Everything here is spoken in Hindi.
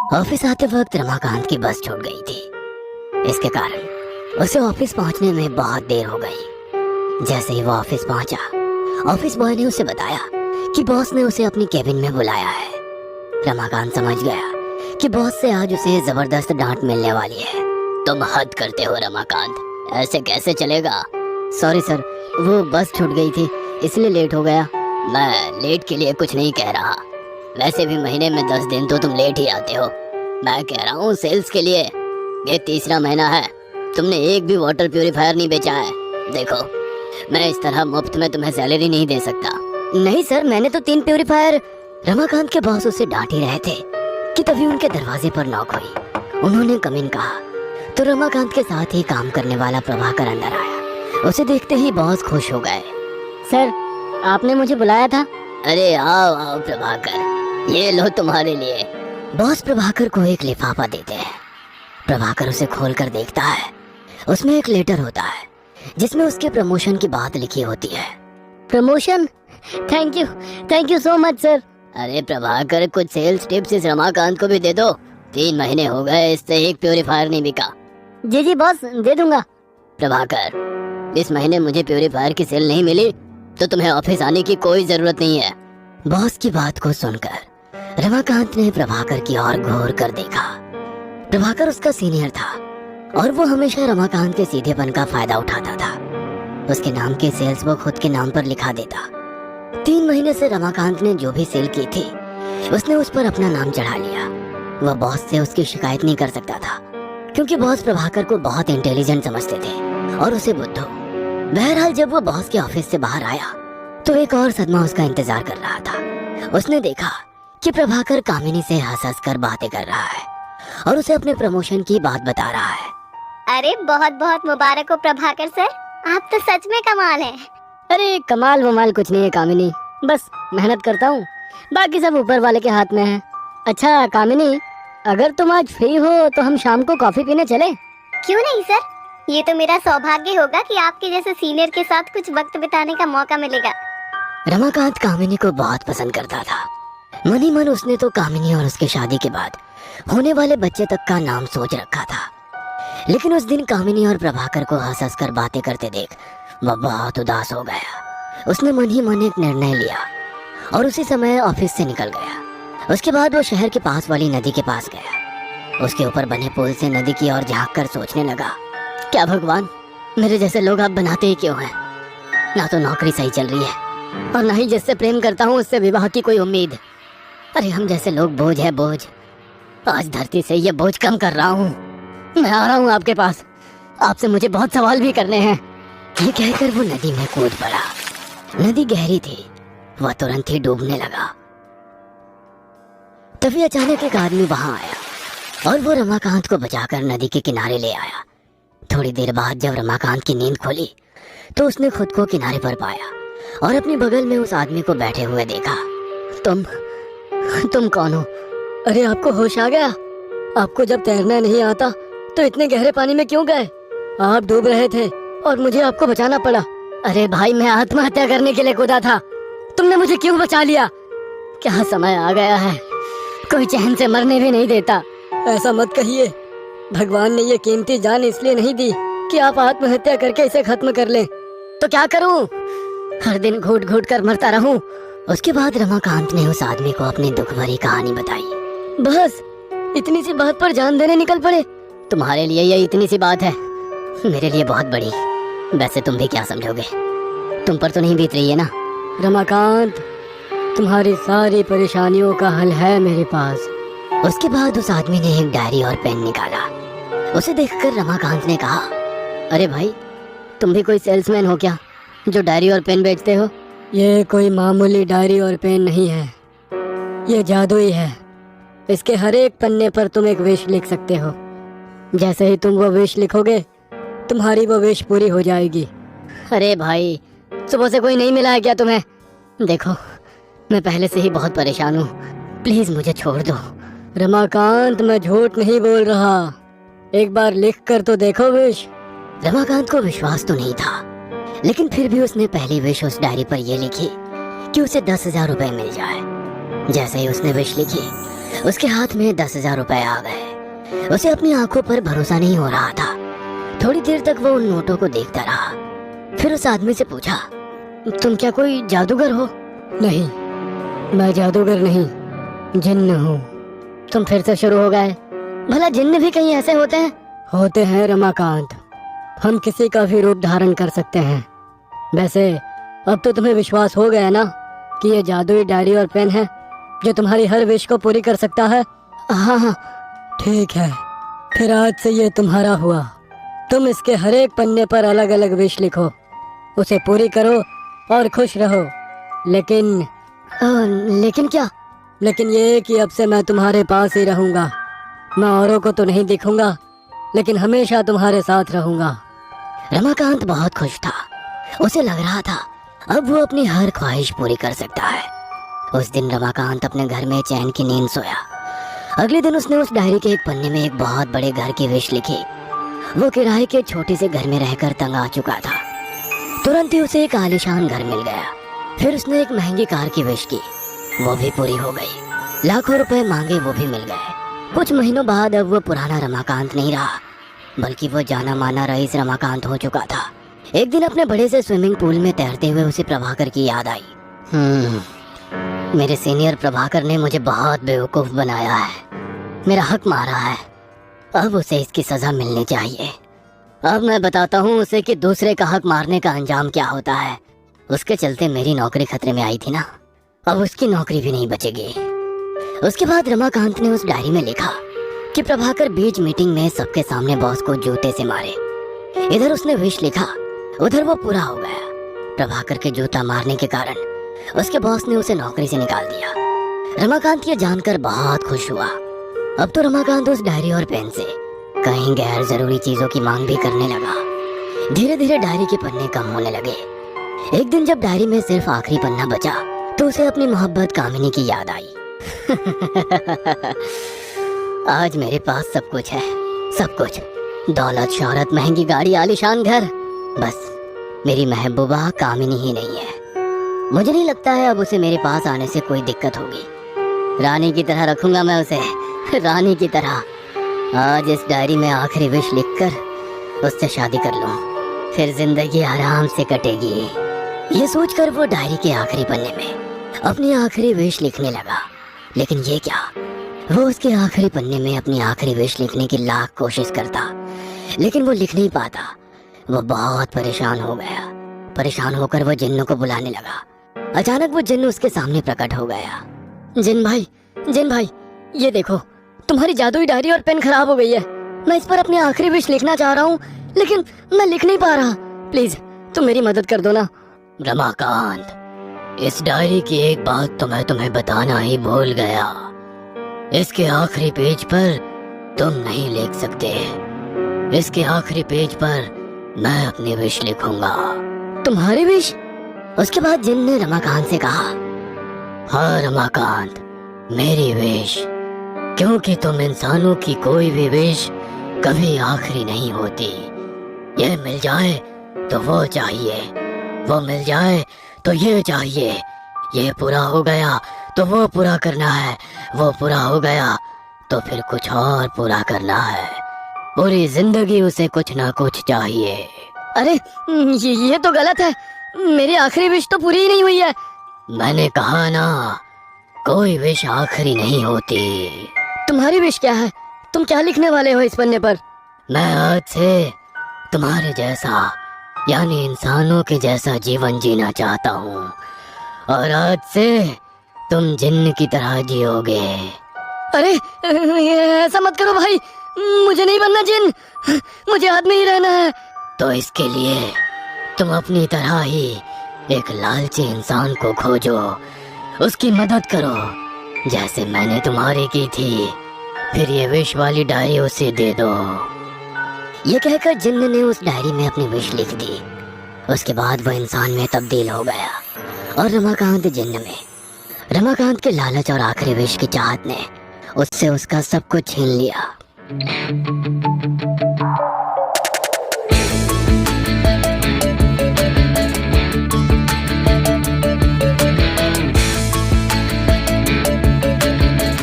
ऑफिस आते वक्त रमाकांत की बस छूट गई थी। इसके कारण उसे ऑफिस पहुंचने में बहुत देर हो गई। जैसे ही वो ऑफिस पहुंचा, ऑफिस बॉय ने उसे बताया कि बॉस ने उसे अपनी केबिन में बुलाया है। रमाकांत समझ गया कि बॉस से आज उसे जबरदस्त डांट मिलने वाली है। तुम हद करते हो रमाकांत, ऐसे कैसे चलेगा? सॉरी सर, वो बस छूट गई थी इसलिए लेट हो गया। मैं लेट के लिए कुछ नहीं कह रहा, वैसे भी महीने में 10 दिन तो तुम लेट ही आते हो। मैं कह रहा हूँ सेल्स के लिए। ये तीसरा महीना है, तुमने एक भी वाटर प्यूरिफायर नहीं बेचा है। देखो, मैं इस तरह मुफ्त में तुम्हें सैलरी नहीं दे सकता। नहीं सर, मैंने तो 3 प्यूरिफायर। रमाकांत के बॉस उसे डांट ही रहे थे कि तभी उनके दरवाजे पर नॉक हुई। उन्होंने कम इन कहा तो रमाकांत के साथ ही काम करने वाला प्रभाकर अंदर आया। उसे देखते ही बॉस खुश हो गए। सर, आपने मुझे बुलाया था? अरे आओ आओ प्रभाकर, ये लो तुम्हारे लिए। बॉस प्रभाकर को एक लिफाफा देते हैं। प्रभाकर उसे खोलकर देखता है। उसमें एक लेटर होता है जिसमें उसके प्रमोशन की बात लिखी होती है। Promotion? Thank you so much sir. अरे प्रभाकर, कुछ सेल्स टिप्स इस रमाकांत को भी दे दो। 3 महीने हो गए, इससे एक प्यूरिफायर नहीं बिका। जी बॉस, दे दूंगा। प्रभाकर, इस महीने मुझे प्यूरिफायर की सेल नहीं मिली तो तुम्हें ऑफिस आने की कोई जरूरत नहीं है। बॉस की बात को सुनकर रमाकांत ने प्रभाकर की ओर घूर कर देखा। प्रभाकर उसका सीनियर था और वो हमेशा रमाकांत के सीधेपन का फायदा उठाता था। उसके नाम की सेल्स वो खुद के नाम पर लिखा देता। 3 महीने से रमाकांत ने जो भी सेल की थी उसने उस पर अपना नाम चढ़ा लिया। वह बॉस से उसकी शिकायत नहीं कर सकता था क्योंकि बॉस प्रभाकर को बहुत इंटेलिजेंट समझते थे और उसे बुद्धू। बहरहाल जब वो बॉस के ऑफिस से बाहर आया तो एक और सदमा उसका इंतजार कर रहा था। उसने देखा कि प्रभाकर कामिनी से हंस कर बातें कर रहा है और उसे अपने प्रमोशन की बात बता रहा है। अरे बहुत बहुत मुबारक हो प्रभाकर सर, आप तो सच में कमाल हैं। अरे कमाल वमाल कुछ नहीं है कामिनी, बस मेहनत करता हूँ, बाकी सब ऊपर वाले के हाथ में है। अच्छा कामिनी, अगर तुम आज फ्री हो तो हम शाम को कॉफी पीने चले? क्यों नहीं सर, ये तो मेरा सौभाग्य होगा कि आपके जैसे सीनियर के साथ कुछ वक्त बिताने का मौका मिलेगा। रमाकांत कामिनी को बहुत पसंद करता था। मन ही मन उसने तो कामिनी और उसके शादी के बाद होने वाले बच्चे तक का नाम सोच रखा था। लेकिन उस दिन कामिनी और प्रभाकर को हंस कर बातें करते देख वह बहुत उदास हो गया। उसने मन ही मन एक निर्णय लिया और उसी समय ऑफिस से निकल गया। उसके बाद वो शहर के पास वाली नदी के पास गया। उसके ऊपर बने पुल से नदी की ओर झांक कर सोचने लगा, क्या भगवान, मेरे जैसे लोग आप बनाते ही क्यों हैं? ना तो नौकरी सही चल रही है और ना ही जिससे प्रेम करता हूँ उससे विवाह की कोई उम्मीद। अरे हम जैसे लोग बोझ है बोझ। आज धरती से ये बोझ कम कर रहा हूँ। मैं आ रहा हूँ आपके पास, आपसे मुझे बहुत सवाल भी करने हैं। ये कहकर वो नदी में कूद पड़ा। नदी गहरी थी, वह तुरंत ही डूबने लगा। तभी अचानक एक आदमी वहां आया और वो रमाकांत को बचाकर नदी के किनारे ले आया। थोड़ी देर बाद जब रमाकांत की नींद खुली तो उसने खुद को किनारे पर पाया और अपनी बगल में उस आदमी को बैठे हुए देखा। तुम कौन हो? अरे आपको होश आ गया? आपको जब तैरना नहीं आता तो इतने गहरे पानी में क्यों गए? आप डूब रहे थे और मुझे आपको बचाना पड़ा। अरे भाई, मैं आत्महत्या करने के लिए कूदा था, तुमने मुझे क्यों बचा लिया? क्या समय आ गया है, कोई चैन से मरने भी नहीं देता। ऐसा मत कहिए, भगवान ने ये कीमती जान इसलिए नहीं दी कि आप आत्महत्या करके इसे खत्म कर लें। तो क्या करूं? हर दिन घुट घुट कर मरता रहूं? उसके बाद रमाकांत ने उस आदमी को अपनी दुख भरी कहानी बताई। बस इतनी सी बात पर जान देने निकल पड़े? तुम्हारे लिए ये इतनी सी बात है, मेरे लिए बहुत बड़ी। वैसे तुम भी क्या समझोगे, तुम पर तो नहीं बीत रही है ना? रमाकांत, तुम्हारी सारी परेशानियों का हल है मेरे पास। उसके बाद उस आदमी ने एक डायरी और पेन निकाला। उसे देखकर रमाकांत ने कहा, अरे भाई, तुम भी कोई सेल्समैन हो क्या जो डायरी और पेन बेचते हो? ये कोई मामूली डायरी और पेन नहीं है, ये जादुई है। इसके हर एक पन्ने पर तुम एक विश लिख सकते हो। जैसे ही तुम वो विश लिखोगे तुम्हारी वो विश पूरी हो जाएगी। अरे भाई, सुबह से कोई नहीं मिला है क्या तुम्हें? देखो, मैं पहले से ही बहुत परेशान हूँ, प्लीज मुझे छोड़ दो। रमाकांत, मैं झूठ नहीं बोल रहा, एक बार लिख कर तो देखो विश। रमाकांत को विश्वास तो नहीं था, लेकिन फिर भी उसने पहली विश उस डायरी पर यह लिखी कि उसे 10,000 रुपए मिल जाए। जैसे ही उसने विश लिखी उसके हाथ में 10,000 रुपए आ गए। उसे अपनी आंखों पर भरोसा नहीं हो रहा था। थोड़ी देर तक वो उन नोटों को देखता रहा। फिर उस आदमी से पूछा, तुम क्या कोई जादूगर हो? नहीं, मैं जादूगर नहीं, जिन्न हूँ। तुम फिर से शुरू हो गए। भला जिन्न भी कहीं ऐसे होते हैं? होते हैं रमाकांत, हम किसी का भी रूप धारण कर सकते हैं। वैसे अब तो तुम्हें विश्वास हो गया ना कि ये जादुई डायरी और पेन है जो तुम्हारी हर विश को पूरी कर सकता है? हाँ हाँ, ठीक है, फिर आज से ये तुम्हारा हुआ। तुम इसके हर एक पन्ने पर अलग अलग विश लिखो, उसे पूरी करो और खुश रहो। लेकिन क्या? लेकिन ये कि अब से मैं तुम्हारे पास ही रहूंगा। मैं औरों को तो नहीं दिखूंगा, लेकिन हमेशा तुम्हारे साथ रहूंगा। रमाकांत बहुत खुश था। उसे लग रहा था अब वो अपनी हर ख्वाहिश पूरी कर सकता है। उस दिन रमाकांत अपने घर में चैन की नींद सोया। अगले दिन उसने उस डायरी के एक पन्ने में एक बहुत बड़े घर की विश लिखी। वो किराए के छोटे से घर में रहकर तंग आ चुका था। तुरंत ही उसे एक आलीशान घर मिल गया। फिर उसने एक महंगी कार की विश की, वो भी पूरी हो गई। लाखों रुपए मांगे, वो भी मिल गए। कुछ महीनों बाद अब वो पुराना रमाकांत नहीं रहा, बल्कि वो जाना माना रईस रमाकांत हो चुका था। एक दिन अपने बड़े से स्विमिंग पूल में तैरते हुए उसे प्रभाकर की याद आई। मेरे सीनियर प्रभाकर ने मुझे बहुत बेवकूफ बनाया है, मेरा हक मारा है। अब उसे इसकी सजा मिलनी चाहिए। अब मैं बताता हूँ उसे कि दूसरे का हक मारने का अंजाम क्या होता है। उसके चलते मेरी नौकरी खतरे में आई थी ना, अब उसकी नौकरी भी नहीं बचेगी। उसके बाद रमाकांत ने उस डायरी में लिखा कि प्रभाकर बीच मीटिंग में सबके सामने बॉस को जूते से मारे। इधर उसने विश लिखा, उधर वो पूरा हो गया। प्रभाकर के जूता मारने के कारण उसके बॉस ने उसे नौकरी से निकाल दिया। रमाकांत ये जानकर बहुत खुश हुआ। अब तो रमाकांत उस डायरी और पेन से कहीं गैर जरूरी चीजों की मांग भी करने लगा। धीरे धीरे डायरी के पन्ने कम होने लगे। एक दिन जब डायरी में सिर्फ आखिरी पन्ना बचा तो उसे अपनी मोहब्बत कामिनी की याद आई। आज मेरे पास सब कुछ है, सब कुछ, दौलत, शोहरत, महंगी गाड़ी, आलीशान घर, बस मेरी महबूबा कामिनी ही नहीं है। मुझे नहीं लगता है अब उसे मेरे पास आने से कोई दिक्कत होगी। रानी की तरह रखूंगा मैं उसे, रानी की तरह। आज इस डायरी में आखिरी विश लिखकर उससे शादी कर लूं, फिर जिंदगी आराम से कटेगी। ये सोचकर वो डायरी के आखिरी पन्ने में अपनी आखिरी विश लिखने लगा। लेकिन ये क्या, वो उसके आखिरी पन्ने में अपनी आखिरी विश लिखने की लाख कोशिश करता, लेकिन वो लिख नहीं पाता। वो बहुत परेशान हो गया। परेशान होकर वो जिन्नों को बुलाने लगा। अचानक वो जिन्न उसके सामने प्रकट हो गया। जिन भाई, ये देखो, तुम्हारी जादुई डायरी और पेन खराब हो गई है। मैं इस पर अपनी आखिरी विश लिखना चाह रहा हूँ, लेकिन मैं लिख नहीं पा रहा। प्लीज तुम मेरी मदद कर दो ना। रमाकांत, इस डायरी की एक बात तो मैं तुम्हें बताना ही भूल गया। इसके आखिरी पेज पर तुम नहीं लिख सकते। इसके आखिरी पेज पर मैं अपनी विश लिखूंगा। तुम्हारी विश? उसके बाद जिन ने रमाकांत से कहा, हाँ रमाकांत, मेरी विश, क्योंकि तुम इंसानों की कोई भी विश कभी आखिरी नहीं होती। ये मिल जाए तो वो चाहिए, वो मिल जाए तो ये चाहिए, ये पूरा हो गया तो वो पूरा करना है, वो पूरा हो गया तो फिर कुछ और पूरा करना है। पूरी जिंदगी उसे कुछ ना कुछ चाहिए। अरे ये तो गलत है, मेरी आखिरी विश तो पूरी ही नहीं हुई है। मैंने कहा ना, कोई विश आखिरी नहीं होती। तुम्हारी विश क्या है? तुम क्या लिखने वाले हो इस पन्ने पर? मैं आज से तुम्हारे जैसा, यानी इंसानों के जैसा जीवन जीना चाहता हूँ, और आज से तुम जिन्न की तरह जियोगे। अरे ऐसा मत करो भाई, मुझे नहीं बनना जिन्न, मुझे आदमी ही रहना है। तो इसके लिए तुम अपनी तरह ही एक लालची इंसान को खोजो, उसकी मदद करो जैसे मैंने तुम्हारी की थी, फिर ये विश वाली डायरी उसे दे दो। ये कहकर जिन्न ने उस डायरी में अपनी विश लिख दी। उसके बाद वह इंसान में तब्दील हो गया और रमाकांत जिन्न में। रमाकांत के लालच और आखिरी विश की चाहत ने उससे उसका सब कुछ छीन लिया।